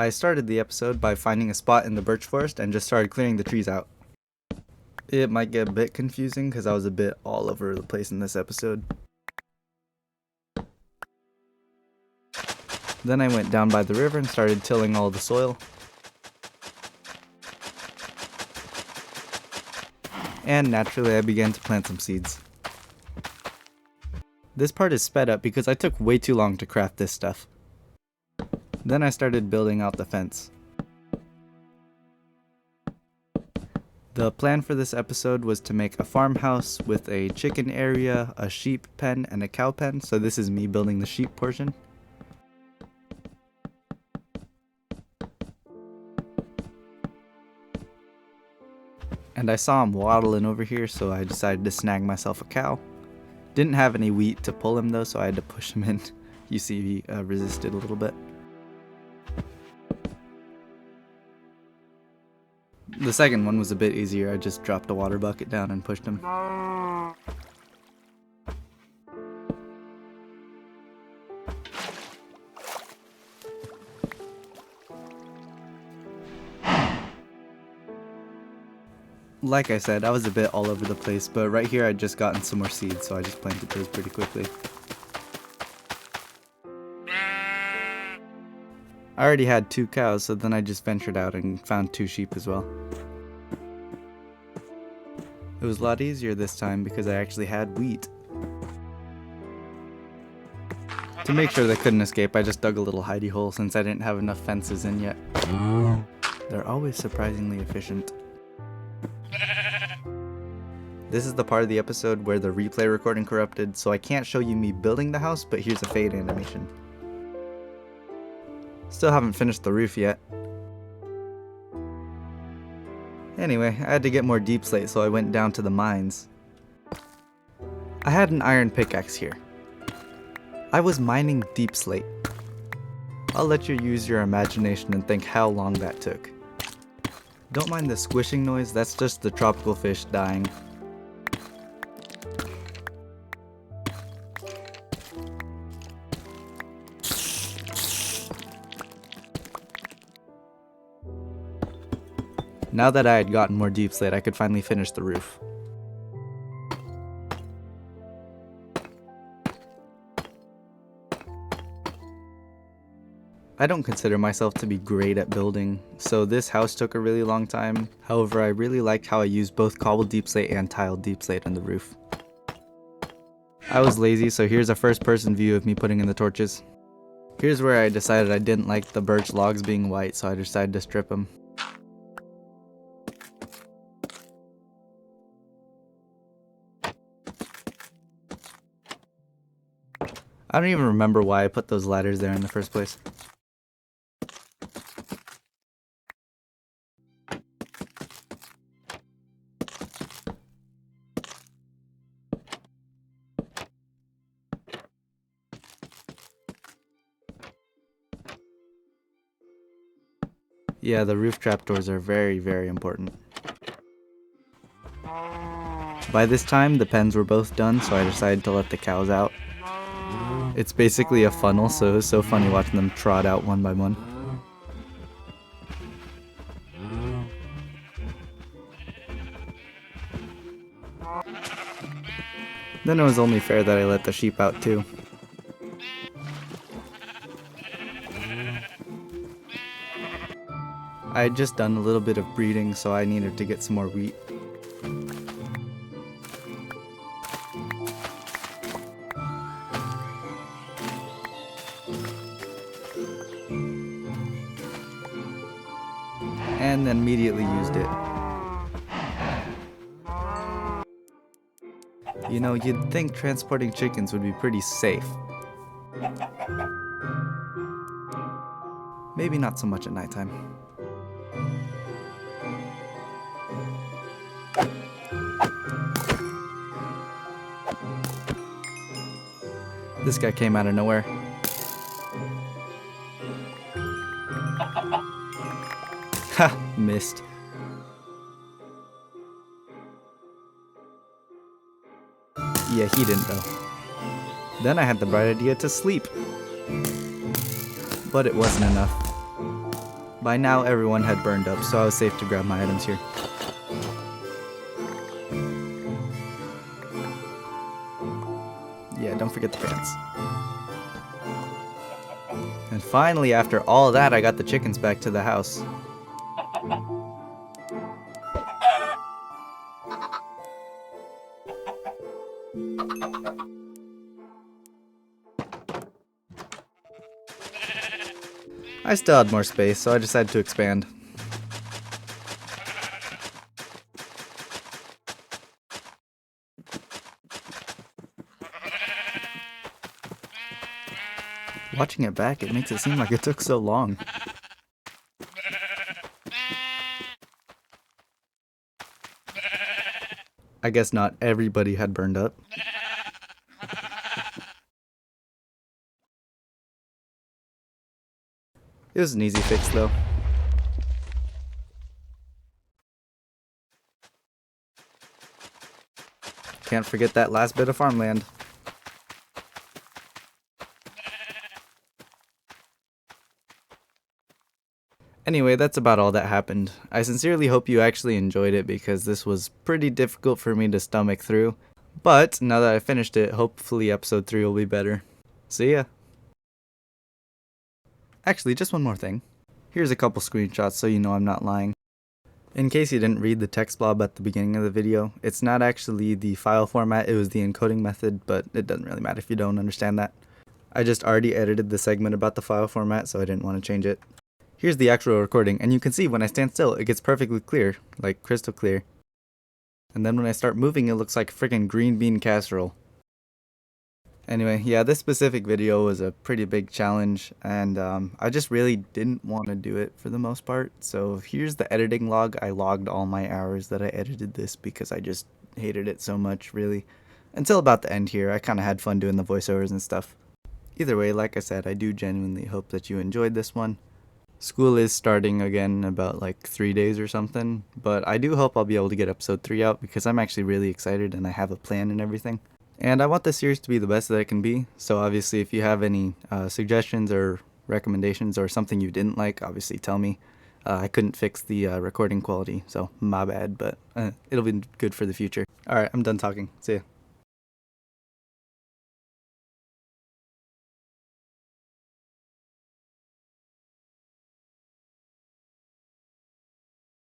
I started the episode by finding a spot in the birch forest and just started clearing the trees out. It might get a bit confusing because I was a bit all over the place in this episode. Then I went down by the river and started tilling all the soil. And naturally I began to plant some seeds. This part is sped up because I took way too long to craft this stuff. Then I started building out the fence. The plan for this episode was to make a farmhouse with a chicken area, a sheep pen, and a cow pen, so this is me building the sheep portion. And I saw him waddling over here, so I decided to snag myself a cow. Didn't have any wheat to pull him though, so I had to push him in. You see he resisted a little bit. The second one was a bit easier. I just dropped a water bucket down and pushed him. Like I said, I was a bit all over the place, but right here I'd just gotten some more seeds, so I just planted those pretty quickly. I already had 2 cows, so then I just ventured out and found 2 sheep as well. It was a lot easier this time because I actually had wheat. To make sure they couldn't escape, I just dug a little hidey hole since I didn't have enough fences in yet. They're always surprisingly efficient. This is the part of the episode where the replay recording corrupted, so I can't show you me building the house, but here's a fade animation. Still haven't finished the roof yet. Anyway, I had to get more deep slate, so I went down to the mines. I had an iron pickaxe here. I was mining deep slate. I'll let you use your imagination and think how long that took. Don't mind the squishing noise, that's just the tropical fish dying. Now that I had gotten more deep slate, I could finally finish the roof. I don't consider myself to be great at building, so this house took a really long time. However, I really liked how I used both cobbled deep slate and tiled deep slate on the roof. I was lazy, so here's a first-person view of me putting in the torches. Here's where I decided I didn't like the birch logs being white, so I decided to strip them. I don't even remember why I put those ladders there in the first place. Yeah, the roof trapdoors are very, very important. By this time, the pens were both done, so I decided to let the cows out. It's basically a funnel, so it was so funny watching them trot out one by one. Then it was only fair that I let the sheep out too. I had just done a little bit of breeding, so I needed to get some more wheat. And then immediately used it. You know, you'd think transporting chickens would be pretty safe. Maybe not so much at nighttime. This guy came out of nowhere. Ha! Missed. Yeah, he didn't though. Then I had the bright idea to sleep. But it wasn't enough. By now everyone had burned up, so I was safe to grab my items here. Yeah, don't forget the pants. And finally, after all that, I got the chickens back to the house. I still had more space, so I decided to expand. Watching it back, it makes it seem like it took so long. I guess not everybody had burned up. It was an easy fix though. Can't forget that last bit of farmland. Anyway, that's about all that happened. I sincerely hope you actually enjoyed it because this was pretty difficult for me to stomach through. But now that I finished it, hopefully episode 3 will be better. See ya! Actually, just one more thing. Here's a couple screenshots so you know I'm not lying. In case you didn't read the text blob at the beginning of the video, it's not actually the file format, it was the encoding method, but it doesn't really matter if you don't understand that. I just already edited the segment about the file format, so I didn't want to change it. Here's the actual recording, and you can see when I stand still, it gets perfectly clear, like crystal clear. And then when I start moving, it looks like a freaking green bean casserole. Anyway, yeah, this specific video was a pretty big challenge, and I just really didn't want to do it for the most part. So here's the editing log. I logged all my hours that I edited this because I just hated it so much, really. Until about the end here, I kind of had fun doing the voiceovers and stuff. Either way, like I said, I do genuinely hope that you enjoyed this one. School is starting again in about like 3 days or something, but I do hope I'll be able to get episode 3 out because I'm actually really excited and I have a plan and everything. And I want this series to be the best that it can be, so obviously if you have any suggestions or recommendations or something you didn't like, obviously tell me. I couldn't fix the recording quality, so my bad, but it'll be good for the future. Alright, I'm done talking. See ya.